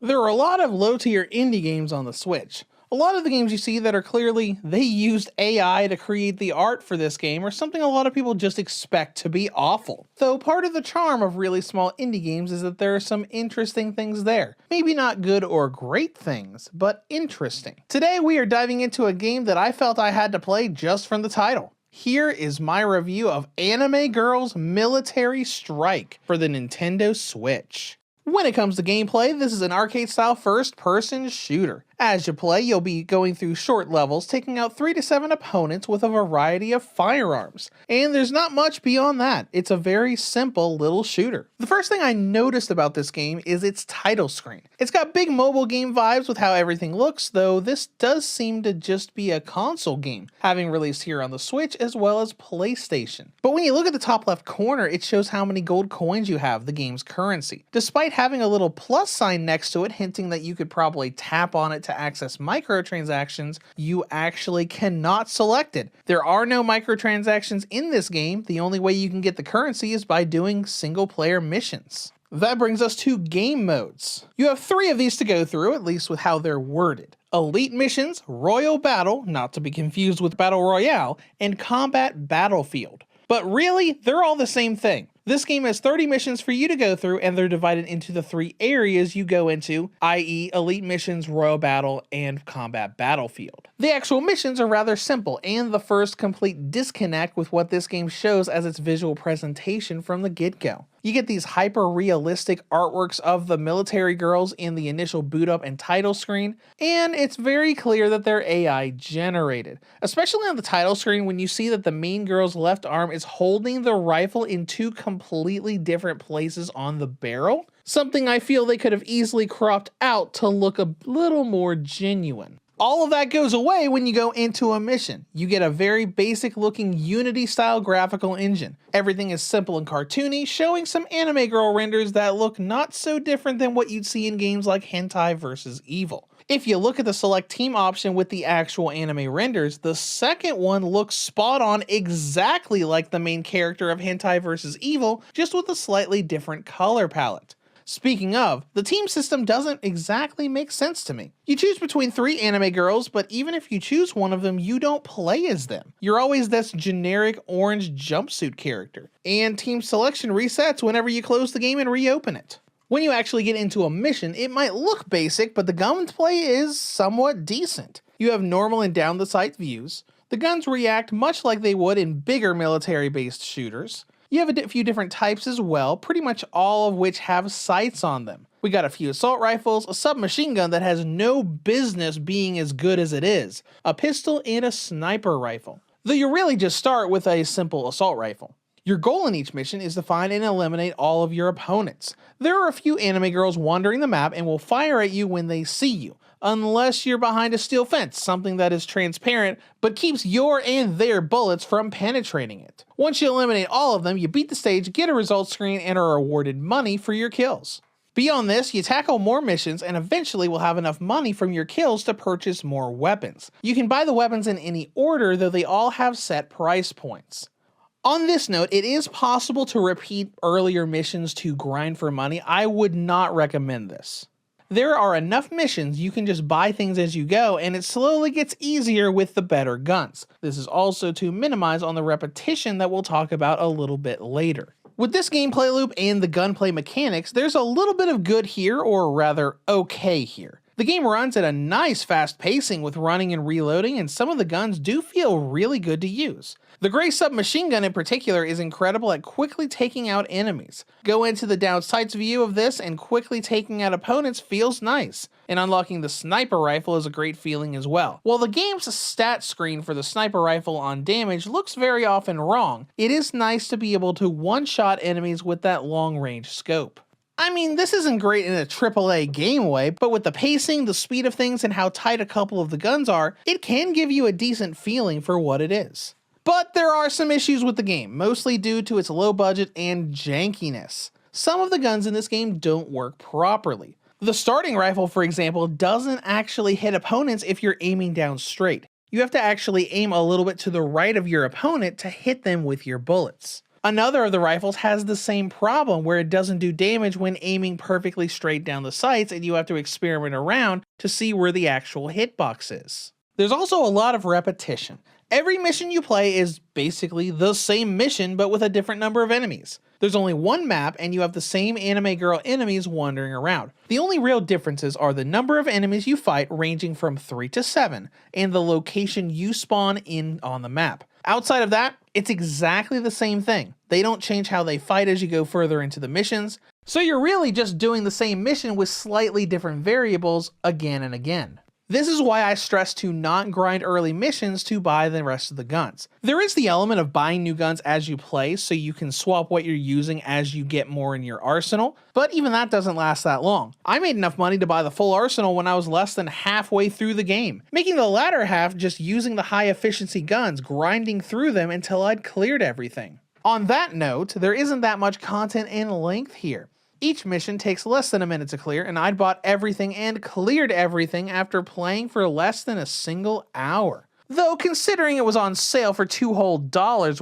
There are a lot of low-tier indie games on the Switch. A lot of the games you see that are clearly they used AI to create the art for this game are something a lot of people just expect to be awful. Though part of the charm of really small indie games is that there are some interesting things there. Maybe not good or great things, but interesting. Today we are diving into a game that I felt I had to play just from the title. Here is my review of Anime Girls Military Strike for the Nintendo Switch. When it comes to gameplay, this is an arcade-style first-person shooter. As you play, you'll be going through short levels, taking out 3 to 7 opponents with a variety of firearms. And there's not much beyond that. It's a very simple little shooter. The first thing I noticed about this game is its title screen. It's got big mobile game vibes with how everything looks, though this does seem to just be a console game, having released here on the Switch as well as PlayStation. But when you look at the top left corner, it shows how many gold coins you have, the game's currency. Despite having a little plus sign next to it, hinting that you could probably tap on it to access microtransactions, you actually cannot select it. There are no microtransactions in this game. The only way you can get the currency is by doing single player missions. That brings us to game modes. You have 3 of these to go through, at least with how they're worded. Elite missions, Royal Battle, not to be confused with Battle Royale, and Combat Battlefield. But really, they're all the same thing. This game has 30 missions for you to go through, and they're divided into the 3 areas you go into, i.e. Elite Missions, Royal Battle, and Combat Battlefield. The actual missions are rather simple, and the first complete disconnect with what this game shows as its visual presentation from the get-go. You get these hyper-realistic artworks of the military girls in the initial boot up and title screen, and it's very clear that they're AI generated. Especially on the title screen when you see that the main girl's left arm is holding the rifle in 2 completely different places on the barrel. Something I feel they could have easily cropped out to look a little more genuine. All of that goes away when you go into a mission. You get a very basic looking Unity style graphical engine. Everything is simple and cartoony, showing some anime girl renders that look not so different than what you'd see in games like Hentai vs. Evil. If you look at the select team option with the actual anime renders, the second one looks spot on exactly like the main character of Hentai vs. Evil, just with a slightly different color palette. Speaking of, the team system doesn't exactly make sense to me. You choose between 3 anime girls, but even if you choose one of them, you don't play as them. You're always this generic orange jumpsuit character, and team selection resets whenever you close the game and reopen it. When you actually get into a mission, it might look basic, but the gunplay is somewhat decent. You have normal and down the sight views. The guns react much like they would in bigger military-based shooters. You have a few different types as well, pretty much all of which have sights on them. We got a few assault rifles, a submachine gun that has no business being as good as it is, a pistol, and a sniper rifle. Though you really just start with a simple assault rifle. Your goal in each mission is to find and eliminate all of your opponents. There are a few anime girls wandering the map and will fire at you when they see you, unless you're behind a steel fence, something that is transparent but keeps your and their bullets from penetrating it. Once you eliminate all of them, you beat the stage, get a results screen, and are awarded money for your kills. Beyond this, you tackle more missions and eventually will have enough money from your kills to purchase more weapons. You can buy the weapons in any order, though they all have set price points. On this note, it is possible to repeat earlier missions to grind for money. I would not recommend this. There are enough missions you can just buy things as you go, and it slowly gets easier with the better guns. This is also to minimize on the repetition that we'll talk about a little bit later. With this gameplay loop and the gunplay mechanics, there's a little bit of good here, or rather okay here. The game runs at a nice fast pacing with running and reloading, and some of the guns do feel really good to use. The gray submachine gun in particular is incredible at quickly taking out enemies. Go into the down sights view of this and quickly taking out opponents feels nice. And unlocking the sniper rifle is a great feeling as well. While the game's stat screen for the sniper rifle on damage looks very often wrong, it is nice to be able to one-shot enemies with that long-range scope. I mean, this isn't great in a AAA game way, but with the pacing, the speed of things, and how tight a couple of the guns are, it can give you a decent feeling for what it is. But there are some issues with the game, mostly due to its low budget and jankiness. Some of the guns in this game don't work properly. The starting rifle, for example, doesn't actually hit opponents if you're aiming down straight. You have to actually aim a little bit to the right of your opponent to hit them with your bullets. Another of the rifles has the same problem where it doesn't do damage when aiming perfectly straight down the sights, and you have to experiment around to see where the actual hitbox is. There's also a lot of repetition. Every mission you play is basically the same mission but with a different number of enemies. There's only one map and you have the same anime girl enemies wandering around. The only real differences are the number of enemies you fight ranging from 3 to 7 and the location you spawn in on the map. Outside of that, it's exactly the same thing. They don't change how they fight as you go further into the missions, so you're really just doing the same mission with slightly different variables again and again. This is why I stress to not grind early missions to buy the rest of the guns. There is the element of buying new guns as you play so you can swap what you're using as you get more in your arsenal, but even that doesn't last that long. I made enough money to buy the full arsenal when I was less than halfway through the game, making the latter half just using the high efficiency guns, grinding through them until I'd cleared everything. On that note, there isn't that much content in length here. Each mission takes less than a minute to clear, and I'd bought everything and cleared everything after playing for less than a single hour. Though considering it was on sale for $2 whole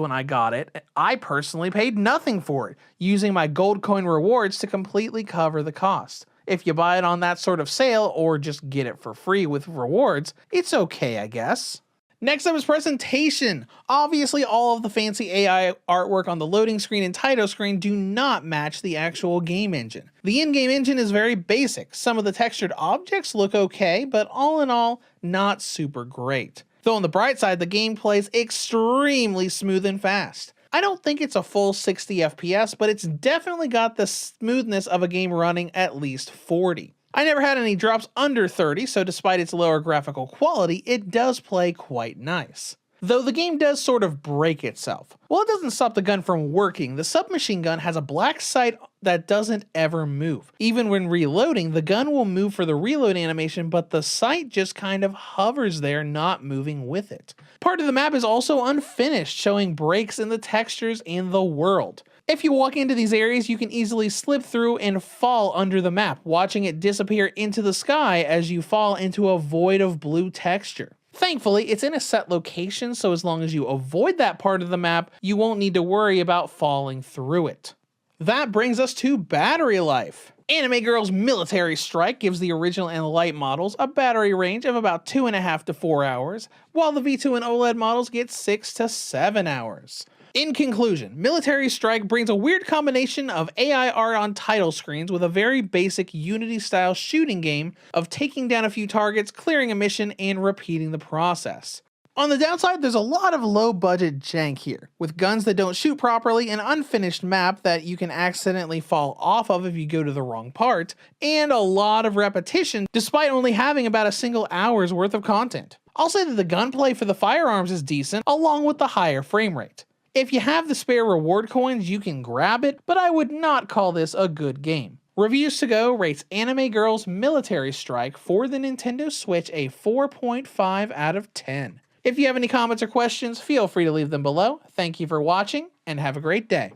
when I got it, I personally paid nothing for it, using my gold coin rewards to completely cover the cost. If you buy it on that sort of sale, or just get it for free with rewards, it's okay, I guess. Next up is presentation. Obviously, all of the fancy AI artwork on the loading screen and title screen do not match the actual game engine. The in-game engine is very basic. Some of the textured objects look okay, but all in all, not super great. Though on the bright side, the game plays extremely smooth and fast. I don't think it's a full 60 FPS, but it's definitely got the smoothness of a game running at least 40. I never had any drops under 30, so despite its lower graphical quality, it does play quite nice. Though the game does sort of break itself. While it doesn't stop the gun from working, the submachine gun has a black sight that doesn't ever move. Even when reloading, the gun will move for the reload animation, but the sight just kind of hovers there, not moving with it. Part of the map is also unfinished, showing breaks in the textures and the world. If you walk into these areas, you can easily slip through and fall under the map, watching it disappear into the sky as you fall into a void of blue texture. Thankfully, it's in a set location, so as long as you avoid that part of the map, you won't need to worry about falling through it. That brings us to battery life. Anime Girl's Military Strike gives the original and light models a battery range of about 2.5 to 4 hours, while the V2 and OLED models get 6 to 7 hours. In conclusion, Military Strike brings a weird combination of AI art on title screens with a very basic Unity-style shooting game of taking down a few targets, clearing a mission, and repeating the process. On the downside, there's a lot of low-budget jank here, with guns that don't shoot properly, an unfinished map that you can accidentally fall off of if you go to the wrong part, and a lot of repetition despite only having about a single hour's worth of content. I'll say that the gunplay for the firearms is decent, along with the higher frame rate. If you have the spare reward coins, you can grab it, but I would not call this a good game. Reviews to Go rates Anime Girl's Military Strike for the Nintendo Switch a 4.5 out of 10. If you have any comments or questions, feel free to leave them below. Thank you for watching, and have a great day.